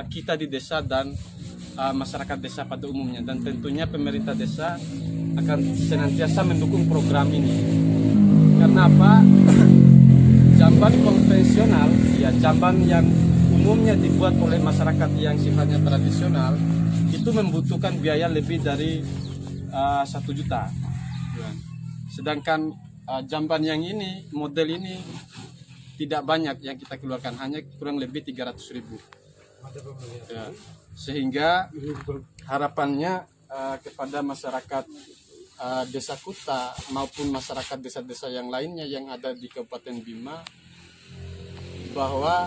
kita di desa dan masyarakat desa pada umumnya, dan tentunya pemerintah desa akan senantiasa mendukung program ini. Karena apa? Jamban konvensional, ya jamban yang umumnya dibuat oleh masyarakat yang sifatnya tradisional, itu membutuhkan biaya lebih dari 1 juta. Sedangkan jamban yang ini, model ini tidak banyak yang kita keluarkan, hanya kurang lebih 300.000. Ya. Sehingga harapannya kepada masyarakat desa Kuta maupun masyarakat desa-desa yang lainnya yang ada di Kabupaten Bima, bahwa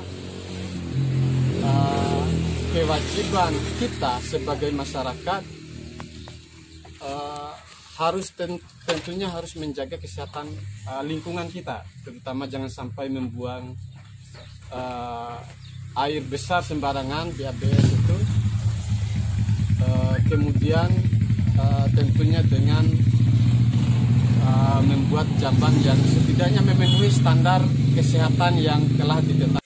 kewajiban kita sebagai masyarakat tentunya harus menjaga kesehatan lingkungan kita, terutama jangan sampai membuang air besar sembarangan, BABS itu. Kemudian tentunya dengan membuat jamban yang setidaknya memenuhi standar kesehatan yang telah ditetapkan.